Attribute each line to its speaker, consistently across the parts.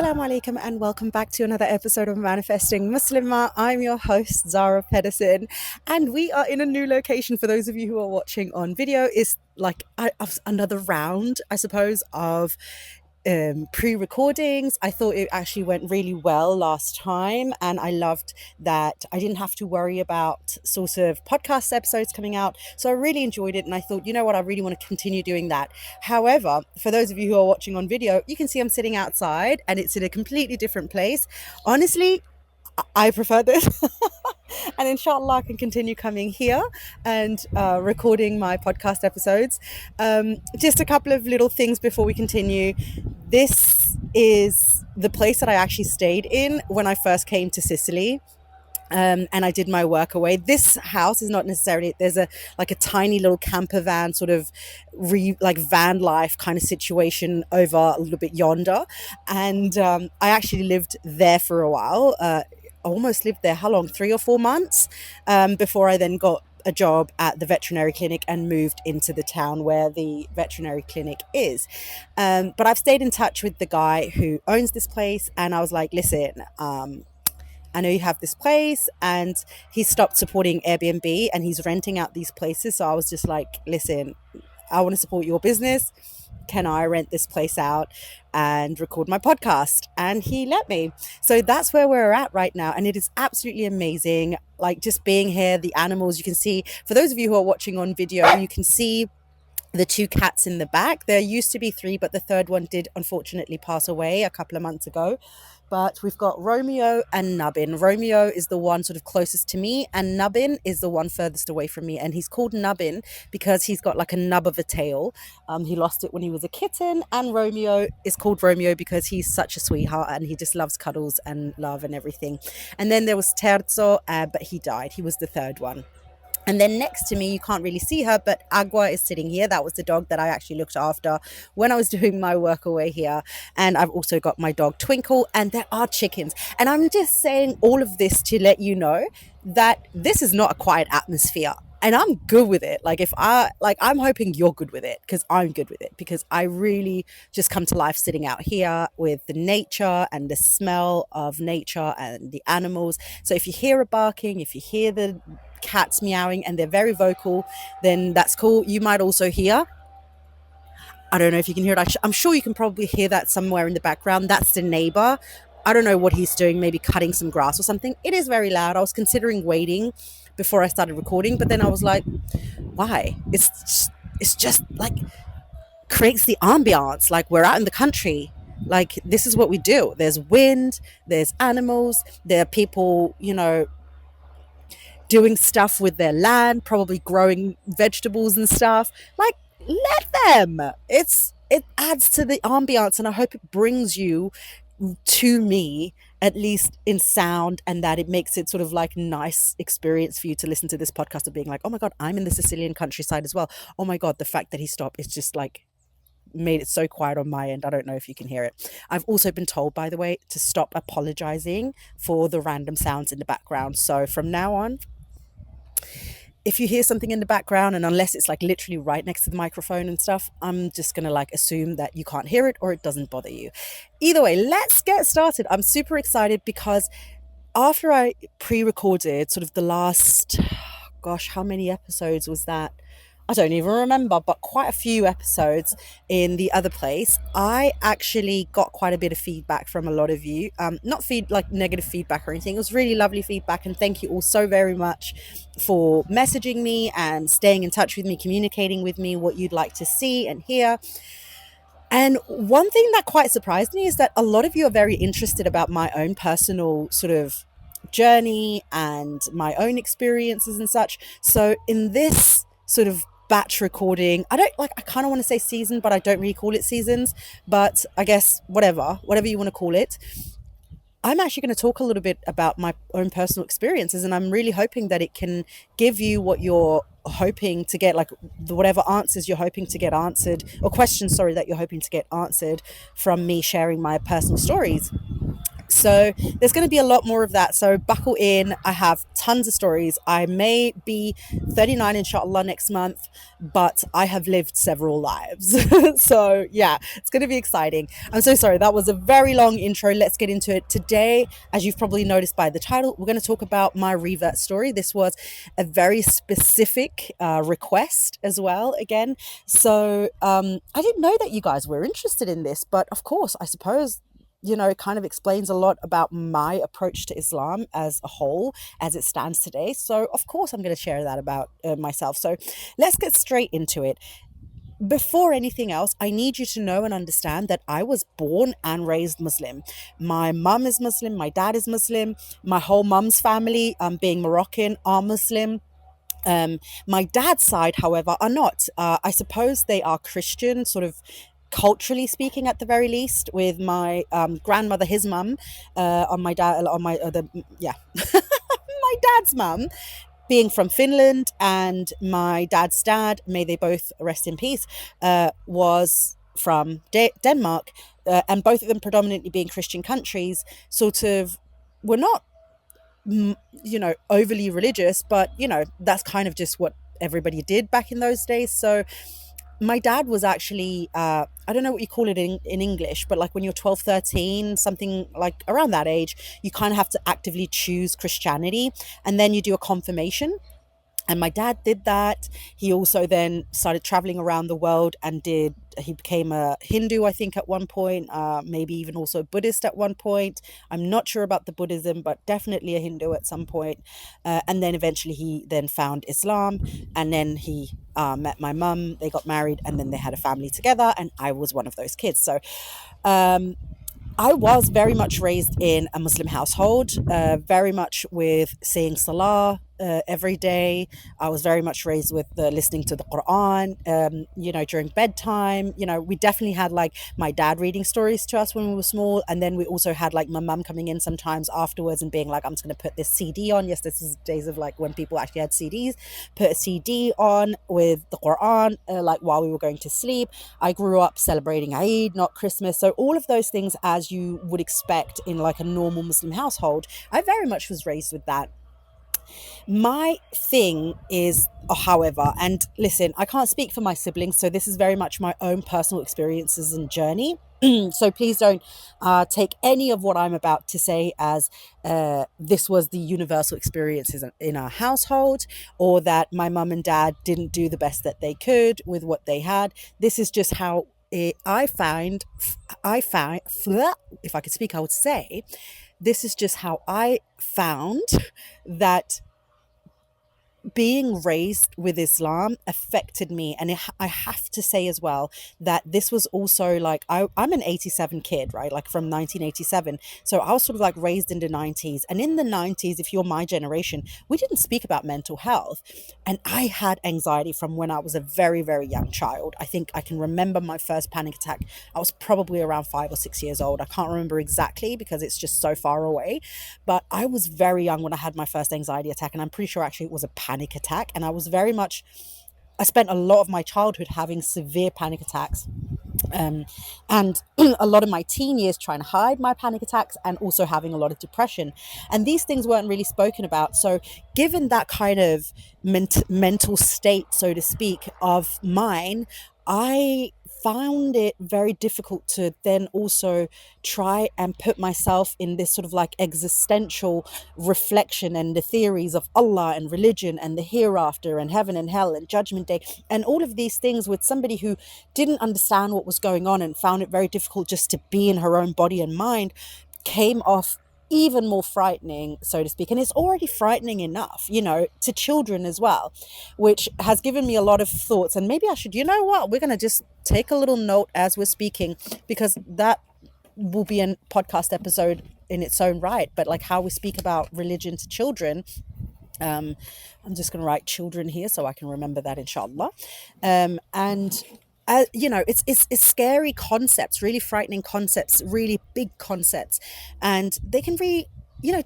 Speaker 1: Assalamu alaikum and welcome back to another episode of Manifesting Muslimah. I'm your host Zara Pedersen and we are in a new location. For those of you who are watching on video, is like another round, I suppose, of pre-recordings. I thought it actually went really well last time, and I loved that I didn't have to worry about sort of podcast episodes coming out, so I really enjoyed it, and I thought, you know what, I really want to continue doing that. However, for those of you who are watching on video, you can see I'm sitting outside and it's in a completely different place. Honestly, I prefer this. And inshallah I can continue coming here and recording my podcast episodes. Just a couple of little things before we continue. This is the place that I actually stayed in when I first came to Sicily. And I did my work away. This house is not necessarily, there's a tiny little camper van sort of van life kind of situation over a little bit yonder. And I actually lived there for a while. I almost lived there, how long? 3 or 4 months, before I then got a job at the veterinary clinic and moved into the town where the veterinary clinic is. But I've stayed in touch with the guy who owns this place, and I was like, listen, I know you have this place, and he stopped supporting Airbnb and he's renting out these places. So I was just like, listen, I want to support your business. Can I rent this place out and record my podcast? And he let me. So that's where we're at right now. And it is absolutely amazing. Like, just being here, the animals, you can see, for those of you who are watching on video, you can see the 2 cats in the back. There used to be 3, but the third one did unfortunately pass away a couple of months ago. But we've got Romeo and Nubbin. Romeo is the one sort of closest to me, and Nubbin is the one furthest away from me. And he's called Nubbin because he's got like a nub of a tail. He lost it when he was a kitten. And Romeo is called Romeo because he's such a sweetheart and he just loves cuddles and love and everything. And then there was Terzo, but he died. He was the third one. And then next to me, you can't really see her, but Agua is sitting here. That was the dog that I actually looked after when I was doing my work away here. And I've also got my dog Twinkle, and there are chickens. And I'm just saying all of this to let you know that this is not a quiet atmosphere. And I'm good with it. I'm hoping you're good with it, because I'm good with it, because I really just come to life sitting out here with the nature and the smell of nature and the animals. So if you hear a barking, if you hear the cats meowing and they're very vocal, then that's cool. You might also hear, I don't know if you can hear it, I'm sure you can probably hear that somewhere in the background. That's the neighbor. I don't know what he's doing, maybe cutting some grass or something. It is very loud. I was considering waiting before I started recording, but then I was like, why? It's just like creates the ambiance, like we're out in the country. Like, this is what we do. There's wind, there's animals, there are people, doing stuff with their land, probably growing vegetables and stuff. Like, let them. It adds to the ambiance, and I hope it brings you to me, at least in sound, and that it makes it sort of like nice experience for you to listen to this podcast of being like, oh my God, I'm in the Sicilian countryside as well. Oh my God, the fact that he stopped is just like made it so quiet on my end. I don't know if you can hear it. I've also been told, by the way, to stop apologizing for the random sounds in the background. So from now on, if you hear something in the background, and unless it's like literally right next to the microphone and stuff, I'm just gonna like assume that you can't hear it or it doesn't bother you. Either way, let's get started. I'm super excited because after I pre-recorded sort of the last, gosh, how many episodes was that? I don't even remember, but quite a few episodes in the other place, I actually got quite a bit of feedback from a lot of you. Not negative feedback or anything. It was really lovely feedback, and thank you all so very much for messaging me and staying in touch with me, communicating with me what you'd like to see and hear. And one thing that quite surprised me is that a lot of you are very interested about my own personal sort of journey and my own experiences and such. So in this sort of batch recording, I kind of want to say season, but I don't really call it seasons, but I guess whatever you want to call it, I'm actually going to talk a little bit about my own personal experiences, and I'm really hoping that it can give you what you're hoping to get, like whatever answers you're hoping to get answered, or questions, sorry, that you're hoping to get answered from me sharing my personal stories. So So there's going to be a lot more of that. So buckle in. I have tons of stories. I may be 39 inshallah next month, but I have lived several lives. So yeah, it's going to be exciting. I'm so sorry. That was a very long intro. Let's get into it. Today, as you've probably noticed by the title, we're going to talk about my revert story. This was a very specific request as well, again. So I didn't know that you guys were interested in this, but of course, I suppose it kind of explains a lot about my approach to Islam as a whole, as it stands today. So, of course, I'm going to share that about myself. So, let's get straight into it. Before anything else, I need you to know and understand that I was born and raised Muslim. My mum is Muslim, my dad is Muslim, my whole mum's family, being Moroccan, are Muslim. My dad's side, however, are not. I suppose they are Christian, sort of culturally speaking, at the very least. With my grandmother, his mum, on my dad, on my other, yeah, my dad's mum being from Finland, and my dad's dad, may they both rest in peace, was from Denmark, and both of them predominantly being Christian countries, sort of were not overly religious, but that's kind of just what everybody did back in those days. So my dad was actually I don't know what you call it in English, but like when you're 12, 13, something like around that age, you kind of have to actively choose Christianity, and then you do a confirmation. And my dad did that. He also then started traveling around the world and he became a Hindu, I think, at one point, maybe even also a Buddhist at one point. I'm not sure about the Buddhism, but definitely a Hindu at some point. And then eventually he then found Islam, and then he met my mum, they got married, and then they had a family together, and I was one of those kids. So I was very much raised in a Muslim household, very much with saying Salah every day. I was very much raised with listening to the Quran, during bedtime. We definitely had like my dad reading stories to us when we were small. And then we also had like my mum coming in sometimes afterwards and being like, I'm just going to put this CD on. Yes, this is days of like when people actually had CDs, put a CD on with the Quran, like while we were going to sleep. I grew up celebrating Eid, not Christmas. So all of those things, as you would expect in like a normal Muslim household, I very much was raised with that. My thing is, however, and listen, I can't speak for my siblings, so this is very much my own personal experiences and journey. So please don't take any of what I'm about to say as this was the universal experiences in our household, or that my mum and dad didn't do the best that they could with what they had. This is just how I found, if I could speak, I would say, this is just how I found that being raised with Islam affected me. And I have to say as well that this was also like, I'm an 87 kid, right? Like from 1987. So I was sort of like raised in the 90s. And in the 90s, if you're my generation, we didn't speak about mental health. And I had anxiety from when I was a very, very young child. I think I can remember my first panic attack. I was probably around 5 or 6 years old. I can't remember exactly because it's just so far away. But I was very young when I had my first anxiety attack. And I'm pretty sure actually it was a panic attack. And I spent a lot of my childhood having severe panic attacks, and a lot of my teen years trying to hide my panic attacks, and also having a lot of depression. And these things weren't really spoken about. So given that kind of mental state, so to speak, of mine, I found it very difficult to then also try and put myself in this sort of like existential reflection and the theories of Allah and religion and the hereafter and heaven and hell and judgment day and all of these things with somebody who didn't understand what was going on and found it very difficult just to be in her own body and mind, came off even more frightening, so to speak. And it's already frightening enough, to children as well, which has given me a lot of thoughts. And maybe I should, we're going to just take a little note as we're speaking, because that will be a podcast episode in its own right. But like how we speak about religion to children, I'm just going to write children here so I can remember that, inshallah. And it's scary concepts, really frightening concepts, really big concepts, and they can be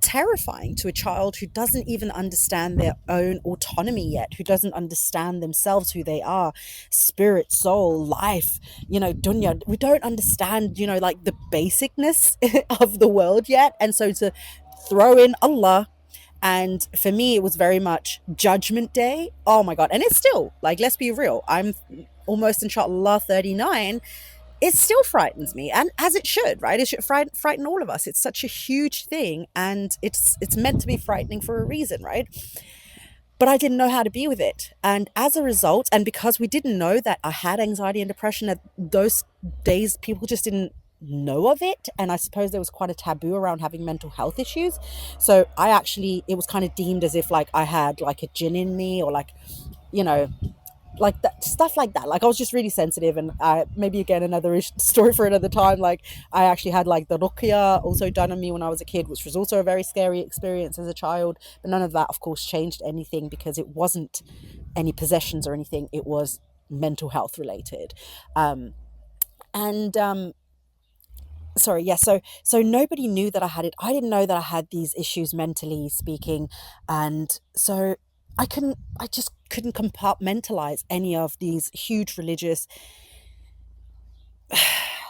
Speaker 1: terrifying to a child who doesn't even understand their own autonomy yet, who doesn't understand themselves, who they are, spirit, soul, life, dunya. We don't understand, like the basicness of the world yet. And so to throw in Allah, and for me, it was very much Judgment Day. Oh my God. And it's still, like, let's be real. I'm almost, inshallah, 39. It still frightens me, and as it should, right? It should frighten all of us. It's such a huge thing, and it's meant to be frightening for a reason, right? But I didn't know how to be with it, and as a result, and because we didn't know that I had anxiety and depression at those days, people just didn't know of it. And I suppose there was quite a taboo around having mental health issues. So it was kind of deemed as if, like, I had like a jinn in me, or like, you know like that stuff like that. Like, I was just really sensitive, and maybe again another story for another time. Like, I actually had like the ruqya also done on me when I was a kid, which was also a very scary experience as a child. But none of that, of course, changed anything, because it wasn't any possessions or anything. It was mental health related. And sorry, yeah. So nobody knew that I had it. I didn't know that I had these issues, mentally speaking, and so I just couldn't compartmentalize any of these huge religious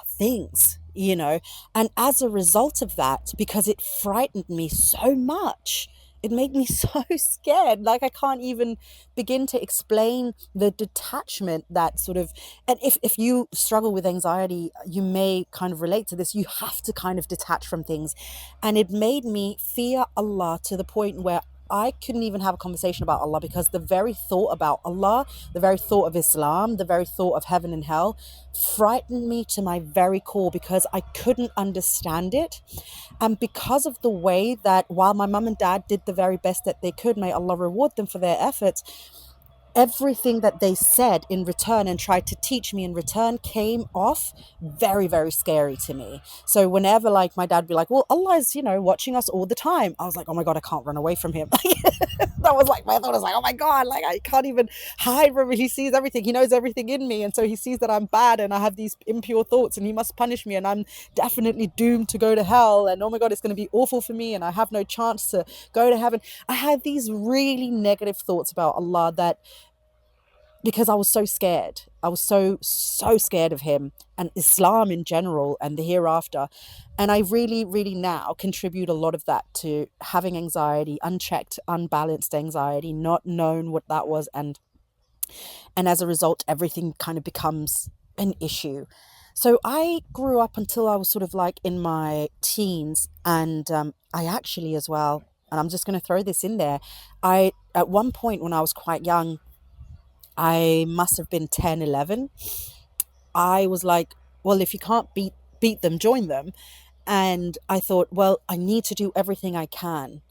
Speaker 1: things. And as a result of that, because it frightened me so much, it made me so scared. Like, I can't even begin to explain the detachment that sort of, and if you struggle with anxiety, you may kind of relate to this. You have to kind of detach from things. And it made me fear Allah to the point where I couldn't even have a conversation about Allah, because the very thought about Allah, the very thought of Islam, the very thought of heaven and hell frightened me to my very core, because I couldn't understand it. And because of the way that, while my mum and dad did the very best that they could, may Allah reward them for their efforts, everything that they said in return and tried to teach me in return came off very, very scary to me. So whenever, like, my dad would be like, well, Allah is, watching us all the time, I was like, oh my God, I can't run away from him. That was like my thought. I was like, oh my God, like, I can't even hide from him. He sees everything. He knows everything in me. And so he sees that I'm bad and I have these impure thoughts, and he must punish me, and I'm definitely doomed to go to hell. And oh my God, it's going to be awful for me, and I have no chance to go to heaven. I had these really negative thoughts about Allah, that because I was so scared. I was so scared of him and Islam in general and the hereafter. And I really, really now contribute a lot of that to having anxiety, unchecked, unbalanced anxiety, not known what that was. And as a result, everything kind of becomes an issue. So I grew up until I was sort of like in my teens. And I actually, as well, and I'm just going to throw this in there, at one point when I was quite young, I must have been 10, 11. I was like, well, if you can't beat them, join them. And I thought, well, I need to do everything I can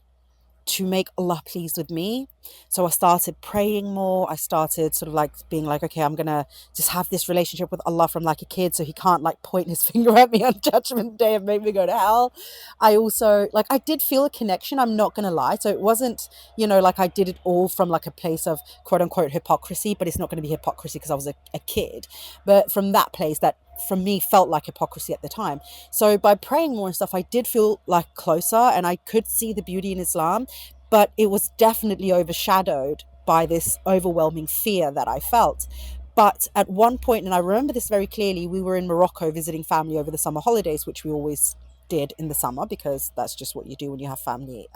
Speaker 1: to make Allah pleased with me. So I started praying more. I started sort of like being like, okay, I'm going to just have this relationship with Allah from like a kid, so he can't like point his finger at me on Judgment Day and make me go to hell. I also, like, I did feel a connection, I'm not going to lie. So it wasn't, like I did it all from like a place of quote unquote hypocrisy, but it's not going to be hypocrisy because I was a kid. But from that place, that from me felt like hypocrisy at the time. So by praying more and stuff, I did feel like closer, and I could see the beauty in Islam, but it was definitely overshadowed by this overwhelming fear that I felt. But at one point, and I remember this very clearly, we were in Morocco visiting family over the summer holidays, which we always did in the summer, because that's just what you do when you have family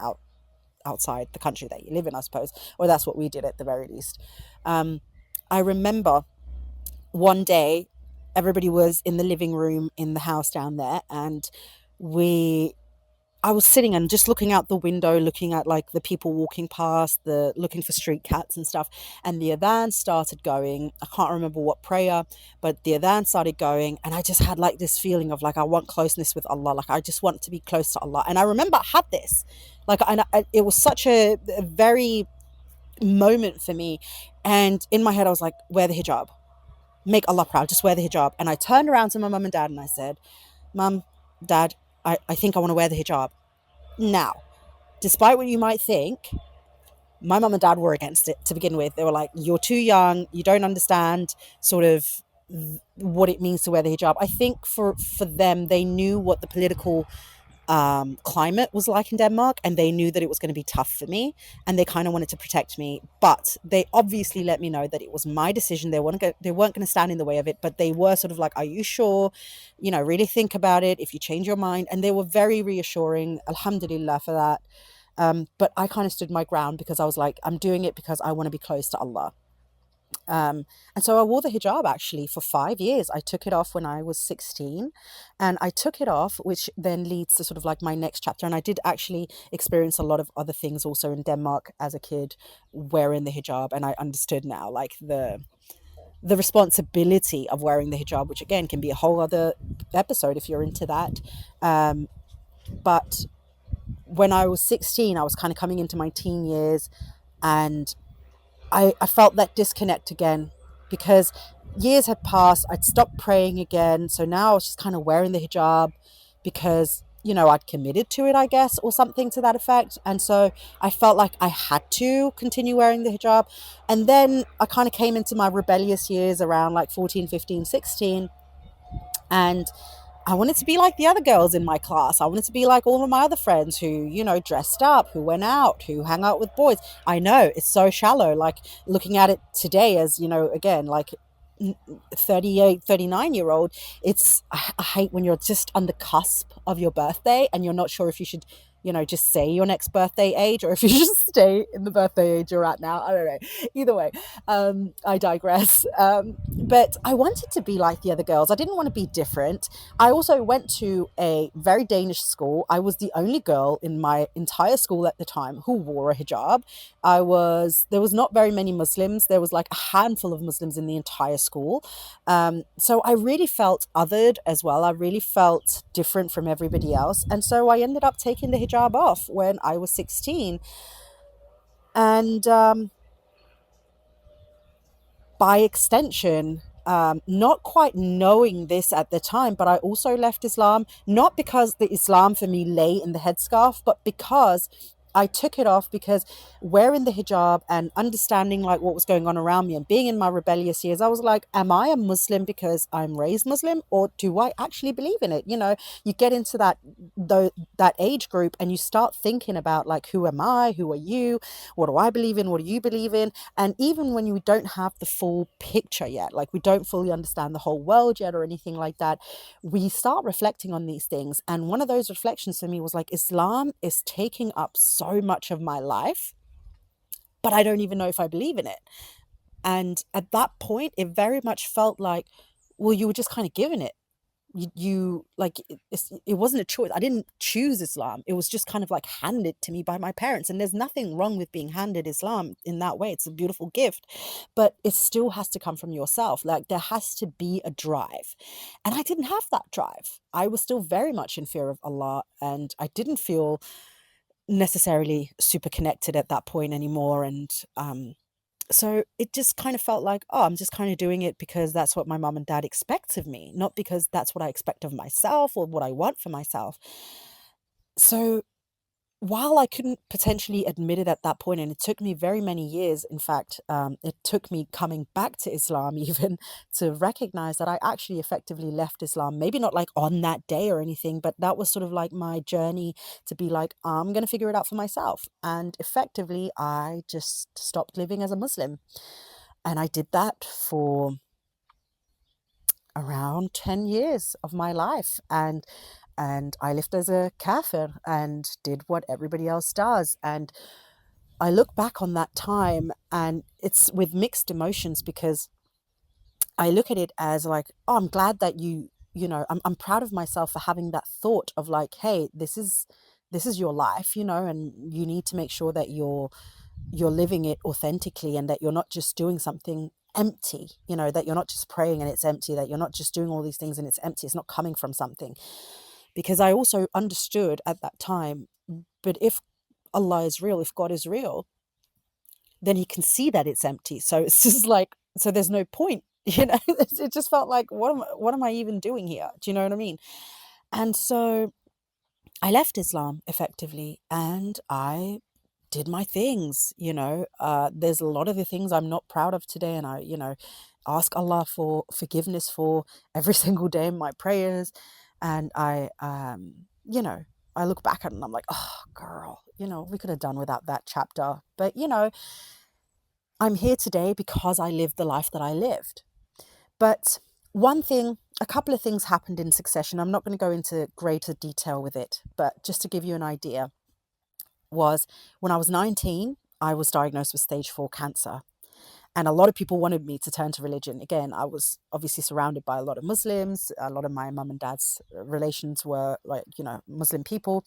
Speaker 1: outside the country that you live in, I suppose, or that's what we did at the very least. I remember one day everybody was in the living room in the house down there, and I was sitting and just looking out the window, looking at like the people walking past, looking for street cats and stuff. And the adhan started going. I can't remember what prayer, but the adhan started going, and I just had like this feeling of like, I want closeness with Allah. Like, I just want to be close to Allah. And I remember I had this, like, it was such a very moment for me. And in my head, I was like, wear the hijab, make Allah proud, just wear the hijab. And I turned around to my mum and dad and I said, Mum, Dad, I think I want to wear the hijab. Now, despite what you might think, my mum and dad were against it to begin with. They were like, you're too young, you don't understand sort of what it means to wear the hijab. I think for them, they knew what the political climate was like in Denmark, and they knew that it was going to be tough for me, and they kind of wanted to protect me. But they obviously let me know that it was my decision. They weren't going to stand in the way of it, but they were sort of like, "Are you sure? Really think about it. If you change your mind," and they were very reassuring. Alhamdulillah for that. But I kind of stood my ground because I was like, I'm doing it because I want to be close to Allah. And so I wore the hijab actually for 5 years. I took it off when I was 16, and I took it off, which then leads to sort of like my next chapter. And I did actually experience a lot of other things also in Denmark as a kid wearing the hijab. And I understood now like the responsibility of wearing the hijab, which again can be a whole other episode if you're into that. But when I was 16, I was kind of coming into my teen years, and I felt that disconnect again because years had passed. I'd stopped praying again. So now I was just kind of wearing the hijab because, I'd committed to it, I guess, or something to that effect. And so I felt like I had to continue wearing the hijab. And then I kind of came into my rebellious years around like 14, 15, 16. And I wanted to be like the other girls in my class. I wanted to be like all of my other friends who, dressed up, who went out, who hang out with boys. I know it's so shallow, like looking at it today as, again, like 38, 39-year-old. I hate when you're just on the cusp of your birthday and you're not sure if you should, just say your next birthday age or if you should stay in the birthday age you're at now. I don't know. Either way, I digress. But I wanted to be like the other girls. I didn't want to be different. I also went to a very Danish school. I was the only girl in my entire school at the time who wore a hijab. There was not very many Muslims. There was like a handful of Muslims in the entire school. So I really felt othered as well. I really felt different from everybody else. And so I ended up taking the hijab off when I was 16. And by extension, not quite knowing this at the time, but I also left Islam, not because the Islam for me lay in the headscarf, but because I took it off because wearing the hijab and understanding like what was going on around me and being in my rebellious years, I was like, am I a Muslim because I'm raised Muslim, or do I actually believe in it? You get into that age group and you start thinking about like, who am I? Who are you? What do I believe in? What do you believe in? And even when you don't have the full picture yet, like we don't fully understand the whole world yet or anything like that, we start reflecting on these things. And one of those reflections for me was like, Islam is taking up so much of my life, but I don't even know if I believe in it. And at that point, it very much felt like, well, you were just kind of given it. You like it wasn't a choice. I didn't choose Islam. It was just kind of like handed to me by my parents, and there's nothing wrong with being handed Islam in that way. It's a beautiful gift, but it still has to come from yourself. Like there has to be a drive, and I didn't have that drive. I was still very much in fear of Allah, and I didn't feel necessarily super connected at that point anymore. And so it just kind of felt like, oh, I'm just kind of doing it because that's what my mom and dad expect of me, not because that's what I expect of myself or what I want for myself. So while I couldn't potentially admit it at that point, and it took me very many years, in fact, it took me coming back to Islam even to recognize that I actually effectively left Islam. Maybe not like on that day or anything, but that was sort of like my journey to be like, I'm going to figure it out for myself. And effectively, I just stopped living as a Muslim. And I did that for around 10 years of my life. And I lived as a kafir and did what everybody else does. And I look back on that time and it's with mixed emotions because I look at it as like, oh, I'm glad that I'm proud of myself for having that thought of like, hey, this is your life, and you need to make sure that you're living it authentically and that you're not just doing something empty, that you're not just praying and it's empty, that you're not just doing all these things and it's empty, it's not coming from something. Because I also understood at that time, but if Allah is real, if God is real, then he can see that it's empty. So it's just like, so there's no point, it just felt like, what am I even doing here? Do you know what I mean? And so I left Islam effectively and I did my things, there's a lot of the things I'm not proud of today. And I, ask Allah for forgiveness for every single day in my prayers. And I, I look back at it and I'm like, oh, girl, we could have done without that chapter. But, I'm here today because I lived the life that I lived. But a couple of things happened in succession. I'm not going to go into greater detail with it, but just to give you an idea, was when I was 19, I was diagnosed with stage 4 cancer. And a lot of people wanted me to turn to religion. Again, I was obviously surrounded by a lot of Muslims. A lot of my mum and dad's relations were like, Muslim people.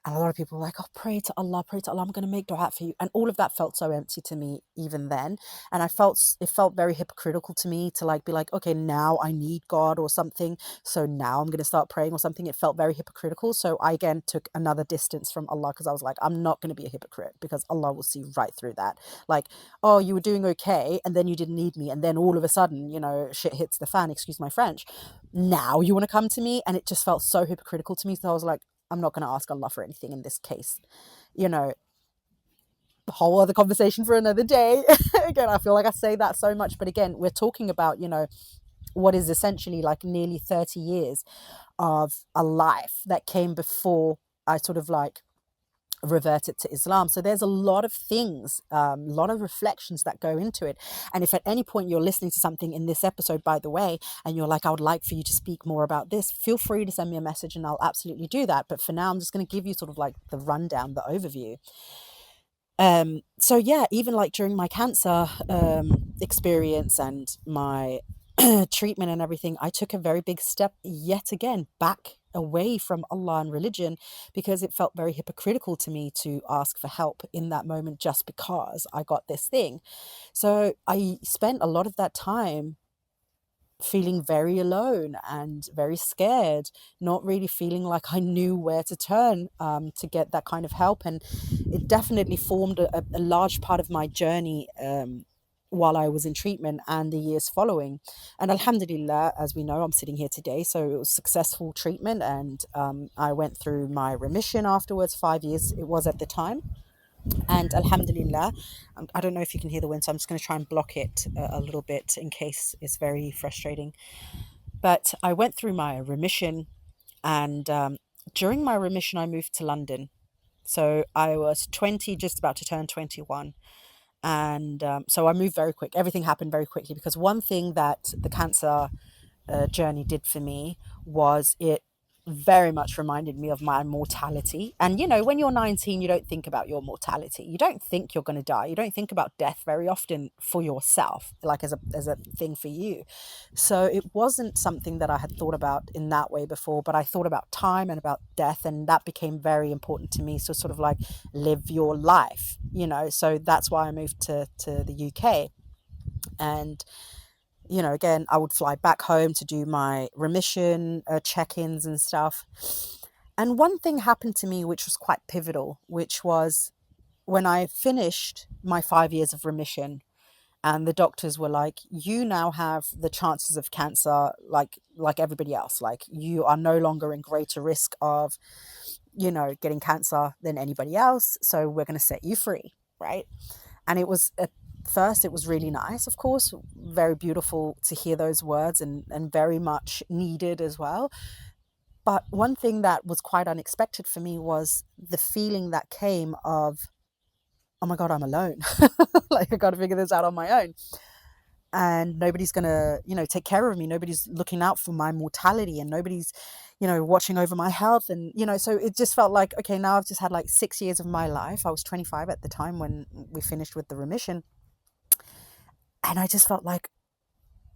Speaker 1: And a lot of people were like, oh, pray to Allah, I'm going to make dua for you. And all of that felt so empty to me even then. And it felt very hypocritical to me to like be like, okay, now I need God or something. So now I'm going to start praying or something. It felt very hypocritical. So I again took another distance from Allah because I was like, I'm not going to be a hypocrite because Allah will see right through that. Like, oh, you were doing okay and then you didn't need me. And then all of a sudden, shit hits the fan, excuse my French. Now you want to come to me? And it just felt so hypocritical to me. So I was like, I'm not going to ask Allah for anything in this case. A whole other conversation for another day. Again, I feel like I say that so much. But again, we're talking about, what is essentially like nearly 30 years of a life that came before I sort of like reverted to Islam. So there's a lot of things, a lot of reflections that go into it. And if at any point you're listening to something in this episode, by the way, and you're like, I would like for you to speak more about this, feel free to send me a message and I'll absolutely do that. But for now, I'm just going to give you sort of like the rundown, the overview. So yeah, even like during my cancer experience and my treatment and everything, I took a very big step yet again back away from Allah and religion because it felt very hypocritical to me to ask for help in that moment just because I got this thing. So I spent a lot of that time feeling very alone and very scared, not really feeling like I knew where to turn to get that kind of help. And it definitely formed a large part of my journey while I was in treatment and the years following. And alhamdulillah, as we know, I'm sitting here today. So it was successful treatment and I went through my remission afterwards, 5 years it was at the time. And alhamdulillah, I don't know if you can hear the wind, so I'm just going to try and block it a little bit in case it's very frustrating. But I went through my remission, and during my remission, I moved to London. So I was 20, just about to turn 21. And so I moved very quick. Everything happened very quickly because one thing that the cancer journey did for me was it very much reminded me of my mortality. And when you're 19, you don't think about your mortality. You don't think you're going to die. You don't think about death very often for yourself, like as a thing for you. So it wasn't something that I had thought about in that way before, but I thought about time and about death, and that became very important to me. So sort of like live your life, so that's why I moved to the UK. And again, I would fly back home to do my remission check-ins and stuff. And one thing happened to me which was quite pivotal, which was when I finished my 5 years of remission and the doctors were like, you now have the chances of cancer like everybody else. Like you are no longer in greater risk of, getting cancer than anybody else. So we're going to set you free, right? And it was first it was really nice, of course, very beautiful to hear those words and very much needed as well. But one thing that was quite unexpected for me was the feeling that came of, oh my God, I'm alone. Like I got to figure this out on my own. And nobody's going to, take care of me. Nobody's looking out for my mortality and nobody's, watching over my health. And, so it just felt like, okay, now I've just had like 6 years of my life. I was 25 at the time when we finished with the remission. And I just felt like,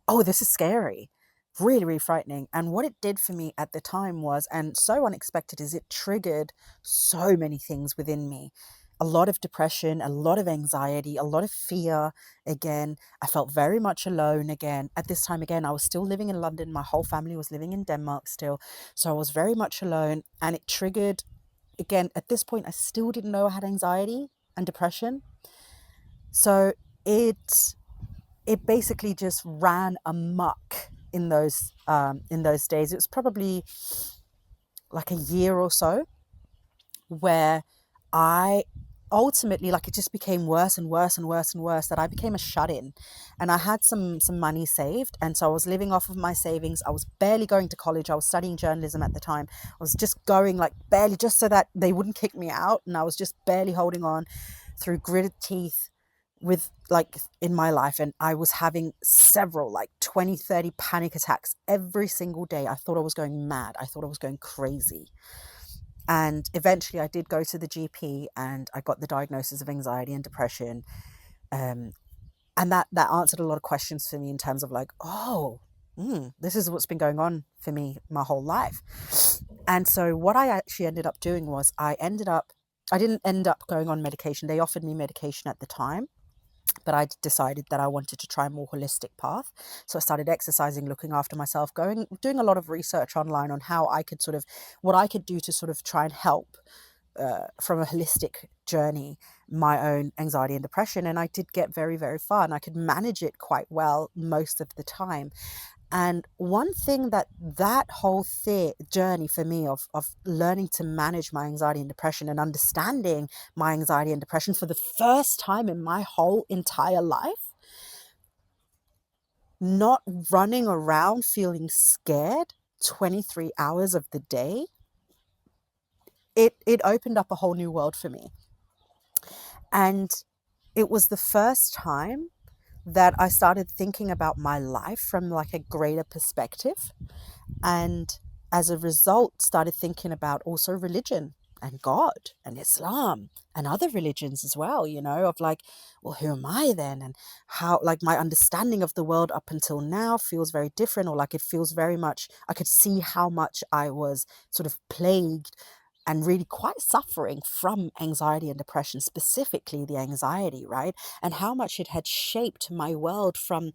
Speaker 1: oh, this is scary, really, really frightening. And what it did for me at the time was, and so unexpected, is it triggered so many things within me. A lot of depression, a lot of anxiety, a lot of fear. Again, I felt very much alone again. At this time, again, I was still living in London. My whole family was living in Denmark still. So I was very much alone. And it triggered, again, at this point, I still didn't know I had anxiety and depression. So it basically just ran amok in those days. It was probably like a year or so where I ultimately, like, it just became worse and worse and worse and worse, that I became a shut-in. And I had some money saved, and so I was living off of my savings. I was barely going to college. I was studying journalism at the time. I was just going, like, barely, just so that they wouldn't kick me out, and I was just barely holding on through gritted teeth with, like, in my life. And I was having several, like, 20, 30 panic attacks every single day. I thought I was going mad. I thought I was going crazy. And eventually I did go to the GP, and I got the diagnosis of anxiety and depression. Um, and that answered a lot of questions for me, in terms of, like, oh, this is what's been going on for me my whole life. And so what I actually ended up doing was, I didn't end up going on medication. They offered me medication at the time, but I decided that I wanted to try a more holistic path. So I started exercising, looking after myself, doing a lot of research online on how I could what I could do to sort of try and help, from a holistic journey, my own anxiety and depression. And I did get very, very far, and I could manage it quite well most of the time. And one thing that whole journey for me, of learning to manage my anxiety and depression, and understanding my anxiety and depression for the first time in my whole entire life, not running around feeling scared 23 hours of the day, it opened up a whole new world for me. And it was the first time that I started thinking about my life from, like, a greater perspective. And as a result, started thinking about also religion and God and Islam and other religions as well, of, like, well, who am I then? And how, like, my understanding of the world up until now feels very different, or, like, it feels very much, I could see how much I was sort of plagued and really quite suffering from anxiety and depression, specifically the anxiety, right? And how much it had shaped my world from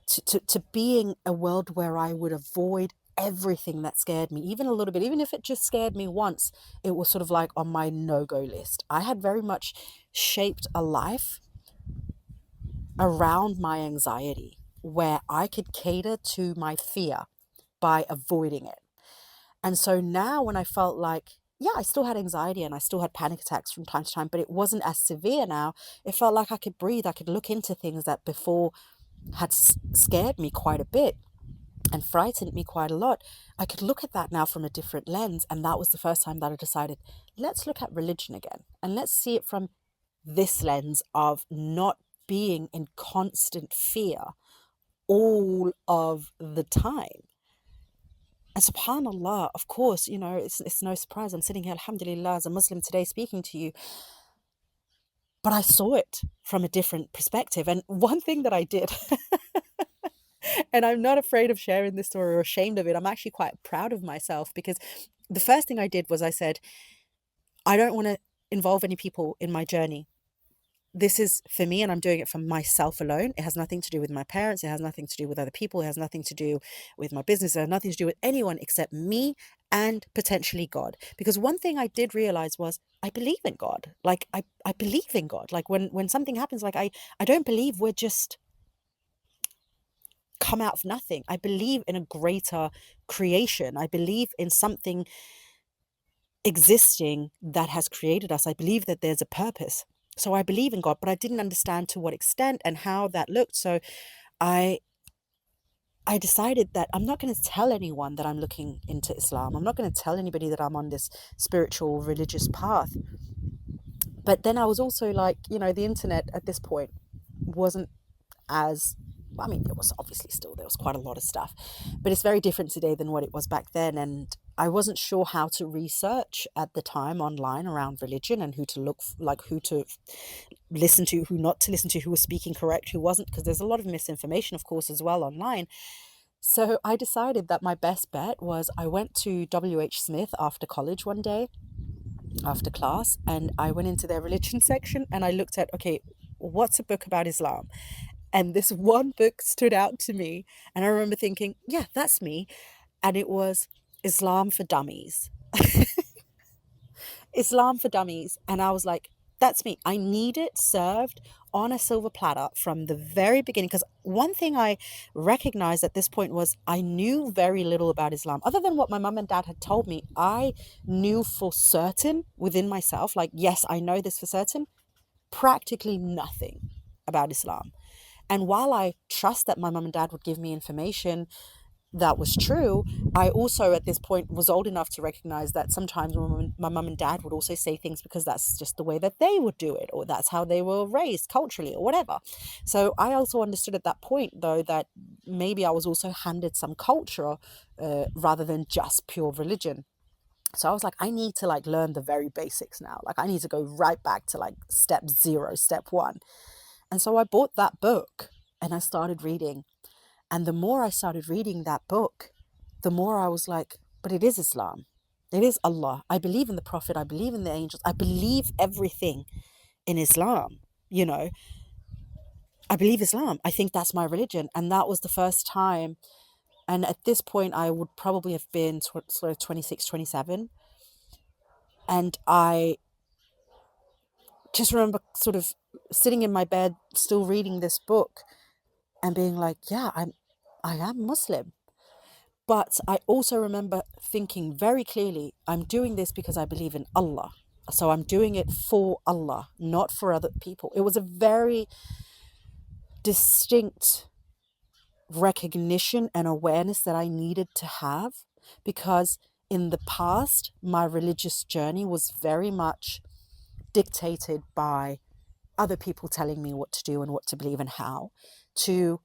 Speaker 1: to being a world where I would avoid everything that scared me, even a little bit, even if it just scared me once, it was sort of like on my no-go list. I had very much shaped a life around my anxiety, where I could cater to my fear by avoiding it. And so now, when I felt like, yeah, I still had anxiety and I still had panic attacks from time to time, but it wasn't as severe now. It felt like I could breathe. I could look into things that before had scared me quite a bit and frightened me quite a lot. I could look at that now from a different lens. And that was the first time that I decided, let's look at religion again. And let's see it from this lens of not being in constant fear all of the time. And subhanallah, of course, it's no surprise. I'm sitting here, alhamdulillah, as a Muslim today speaking to you. But I saw it from a different perspective. And one thing that I did, and I'm not afraid of sharing this story or ashamed of it, I'm actually quite proud of myself, because the first thing I did was, I said, I don't want to involve any people in my journey. This is for me, and I'm doing it for myself alone. It has nothing to do with my parents. It has nothing to do with other people. It has nothing to do with my business. It has nothing to do with anyone except me and potentially God. Because one thing I did realize was, I believe in God. Like, I believe in God. Like, when something happens, like, I don't believe we're just come out of nothing. I believe in a greater creation. I believe in something existing that has created us. I believe that there's a purpose. So I believe in God, but I didn't understand to what extent and how that looked. So I decided that I'm not going to tell anyone that I'm looking into Islam. I'm not going to tell anybody that I'm on this spiritual, religious path. But then I was also like, the internet at this point wasn't as, I mean, it was obviously still, there was quite a lot of stuff, but it's very different today than what it was back then. And I wasn't sure how to research at the time online around religion, and who to look, like, who to listen to, who not to listen to, who was speaking correct, who wasn't, because there's a lot of misinformation, of course, as well online. So I decided that my best bet was, I went to WH Smith after college one day, after class, and I went into their religion section, and I looked at, okay, what's a book about Islam? And this one book stood out to me, and I remember thinking, yeah, that's me. And it was Islam for Dummies. Islam for Dummies. And I was like, That's me. I need it served on a silver platter from the very beginning. Because one thing I recognized at this point was I knew very little about Islam. Other than what my mum and dad had told me, I knew for certain within myself, like, yes, I know this for certain, practically nothing about Islam. And while I trust that my mum and dad would give me information that was true, I also at this point was old enough to recognize that sometimes my mum and dad would also say things because that's just the way that they would do it, or that's how they were raised culturally, or whatever. So I also understood at that point, though, that maybe I was also handed some culture rather than just pure religion. So I was like, I need to like learn the very basics now. Like I need to go right back to like step zero, step one. And so I bought that book and I started reading. And the more I started reading that book, the more I was like, but it is Islam. It is Allah. I believe in the Prophet. I believe in the angels. I believe everything in Islam. You know, I believe Islam. I think that's my religion. And that was the first time. And at this point, I would probably have been sort of 26, 27. And I just remember sort of sitting in my bed, still reading this book and being like, yeah, I am Muslim. But I also remember thinking very clearly, I'm doing this because I believe in Allah. So I'm doing it for Allah, not for other people. It was a very distinct recognition and awareness that I needed to have, because in the past, my religious journey was very much dictated by other people telling me what to do and what to believe and how, to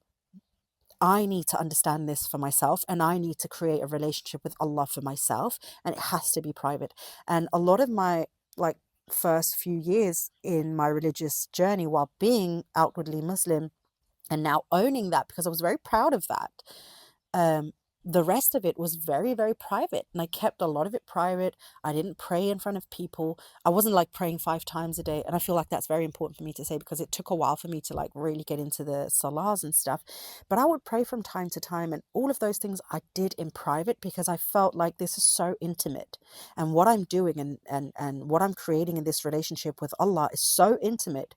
Speaker 1: I need to understand this for myself, and I need to create a relationship with Allah for myself, and it has to be private. And a lot of my like first few years in my religious journey while being outwardly Muslim and now owning that, because I was very proud of that, um, the rest of it was very, very private. And I kept a lot of it private. I didn't pray in front of people. I wasn't like praying 5 times a day. And I feel like that's very important for me to say, because it took a while for me to like really get into the salahs and stuff. But I would pray from time to time. And all of those things I did in private, because I felt like this is so intimate. And what I'm doing and what I'm creating in this relationship with Allah is so intimate.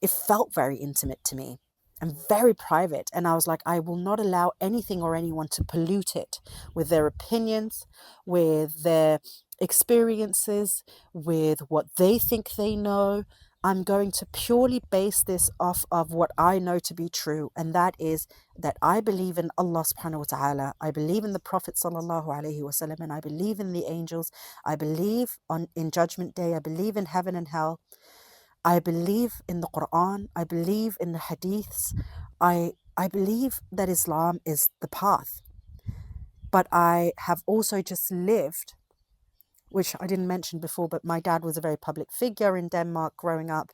Speaker 1: It felt very intimate to me and very private. And I was like, I will not allow anything or anyone to pollute it with their opinions, with their experiences, with what they think they know. I'm going to purely base this off of what I know to be true. And that is that I believe in Allah subhanahu wa ta'ala. I believe in the Prophet sallallahu alaihi wasallam, and I believe in the angels. I believe in Judgment Day. I believe in heaven and hell. I believe in the Quran. I believe in the hadiths. I believe that Islam is the path. But I have also just lived, which I didn't mention before, but my dad was a very public figure in Denmark growing up.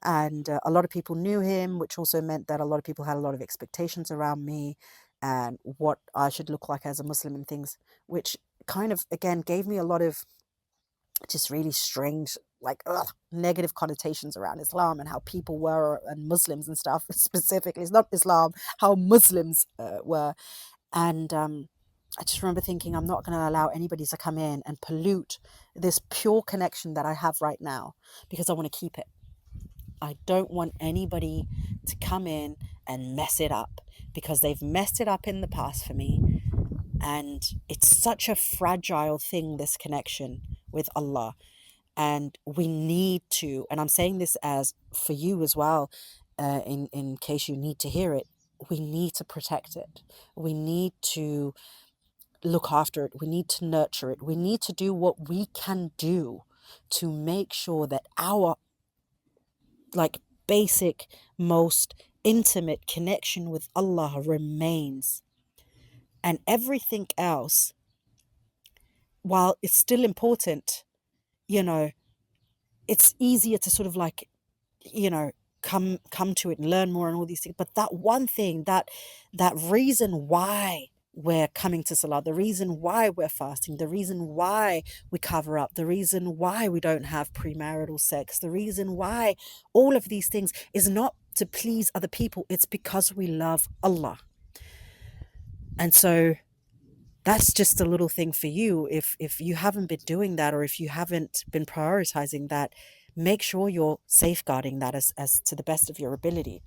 Speaker 1: And a lot of people knew him, which also meant that a lot of people had a lot of expectations around me and what I should look like as a Muslim and things, which kind of, again, gave me a lot of just really strange, like negative connotations around Islam and how people were, and Muslims and stuff. Specifically, it's not Islam, how Muslims were. And I just remember thinking, I'm not going to allow anybody to come in and pollute this pure connection that I have right now, because I want to keep it. I don't want anybody to come in and mess it up, because they've messed it up in the past for me. And it's such a fragile thing, this connection with Allah. And we need to, and I'm saying this as for you as well, in case you need to hear it, we need to protect it. We need to look after it. We need to nurture it. We need to do what we can do to make sure that our like basic, most intimate connection with Allah remains. And everything else, while it's still important, you know, it's easier to sort of like, you know, come to it and learn more and all these things. But that one thing, that reason why we're coming to Salah, the reason why we're fasting, the reason why we cover up, the reason why we don't have premarital sex, the reason why all of these things is not to please other people. It's because we love Allah. And so that's just a little thing for you. If you haven't been doing that, or if you haven't been prioritizing that, make sure you're safeguarding that as to the best of your ability,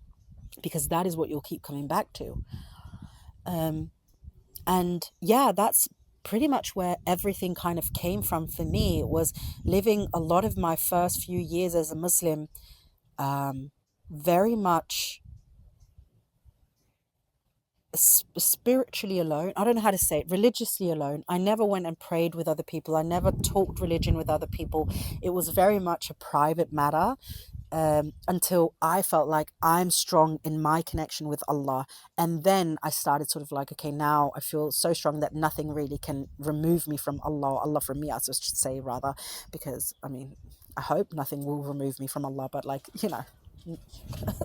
Speaker 1: because that is what you'll keep coming back to. And yeah, that's pretty much where everything kind of came from for me. It was living a lot of my first few years as a Muslim, very much spiritually alone. I don't know how to say it, religiously alone. I never went and prayed with other people. I never talked religion with other people. It was very much a private matter, until I felt like I'm strong in my connection with Allah. And then I started sort of like, okay, now I feel so strong that nothing really can remove me from Allah, Allah from me, I should say, rather, because I mean, I hope nothing will remove me from Allah, but like,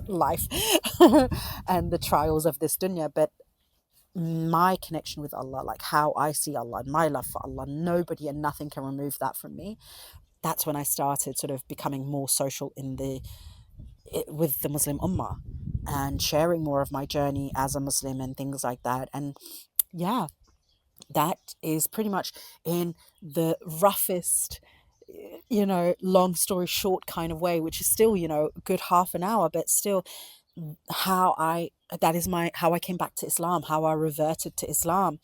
Speaker 1: life and the trials of this dunya. But my connection with Allah, like how I see Allah and my love for Allah, nobody and nothing can remove that from me. That's when I started sort of becoming more social with the Muslim Ummah, and sharing more of my journey as a Muslim and things like that. And yeah, that is pretty much in the roughest, long story short kind of way, which is still, a good half an hour, but still how I that is my how I came back to Islam, how I reverted to Islam,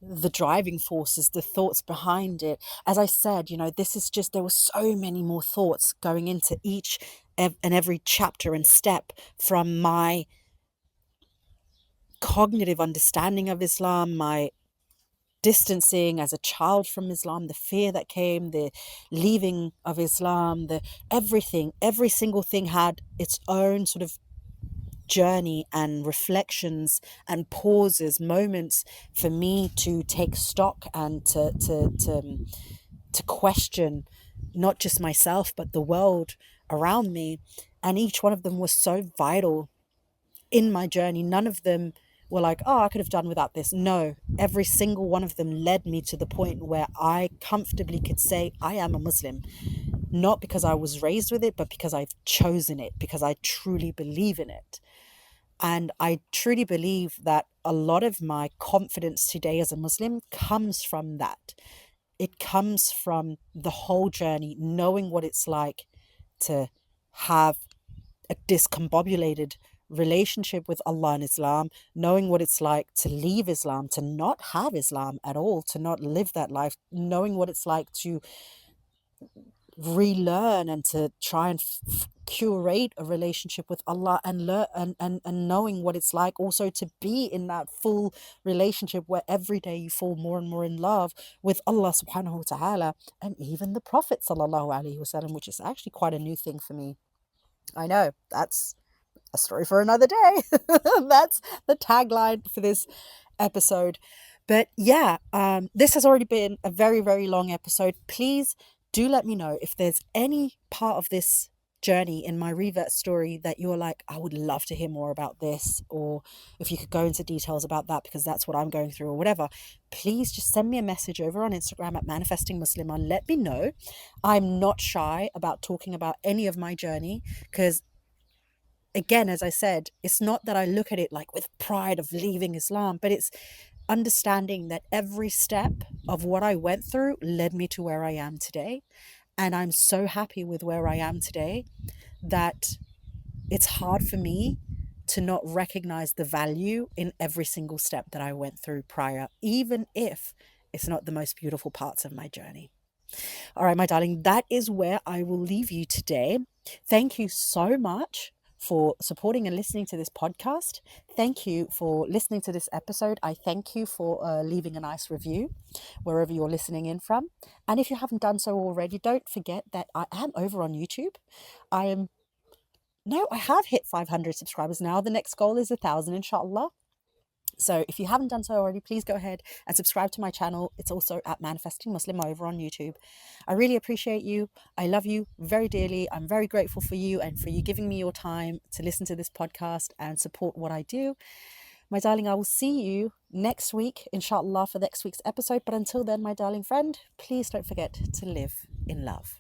Speaker 1: the driving forces, the thoughts behind it. As I said, this is just, there were so many more thoughts going into each and every chapter and step, from my cognitive understanding of Islam, my distancing as a child from Islam, the fear that came, the leaving of Islam, the everything, every single thing had its own sort of journey and reflections and pauses, moments for me to take stock and to question not just myself but the world around me. And each one of them was so vital in my journey. None of them were like, oh, I could have done without this. No, every single one of them led me to the point where I comfortably could say I am a Muslim, not because I was raised with it, but because I've chosen it, because I truly believe in it. And I truly believe that a lot of my confidence today as a Muslim comes from that. It comes from the whole journey, knowing what it's like to have a discombobulated relationship with Allah and Islam, knowing what it's like to leave Islam, to not have Islam at all, to not live that life, knowing what it's like to relearn and to try and curate a relationship with Allah, and learn and knowing what it's like also to be in that full relationship where every day you fall more and more in love with Allah subhanahu wa ta'ala, and even the Prophet sallallahu alaihi wasallam, which is actually quite a new thing for me. I know, that's a story for another day. That's the tagline for this episode. But yeah, this has already been a very, very long episode. Please do let me know if there's any part of this journey in my Revert story that you're like, I would love to hear more about this, or if you could go into details about that because that's what I'm going through, or whatever. Please just send me a message over on Instagram at Manifesting Muslim and let me know. I'm not shy about talking about any of my journey, because again, as I said, it's not that I look at it like with pride of leaving Islam, but it's understanding that every step of what I went through led me to where I am today. And I'm so happy with where I am today that it's hard for me to not recognize the value in every single step that I went through prior, even if it's not the most beautiful parts of my journey. All right, my darling, that is where I will leave you today. Thank you so much for supporting and listening to this podcast. Thank you for listening to this episode. I thank you for leaving a nice review wherever you're listening in from. And if you haven't done so already, don't forget that I am over on YouTube. I have hit 500 subscribers now. The next goal is 1,000, inshallah. So if you haven't done so already, please go ahead and subscribe to my channel. It's also at Manifesting Muslim over on YouTube. I really appreciate you. I love you very dearly. I'm very grateful for you and for you giving me your time to listen to this podcast and support what I do. My darling, I will see you next week, inshallah, for next week's episode. But until then, my darling friend, please don't forget to live in love.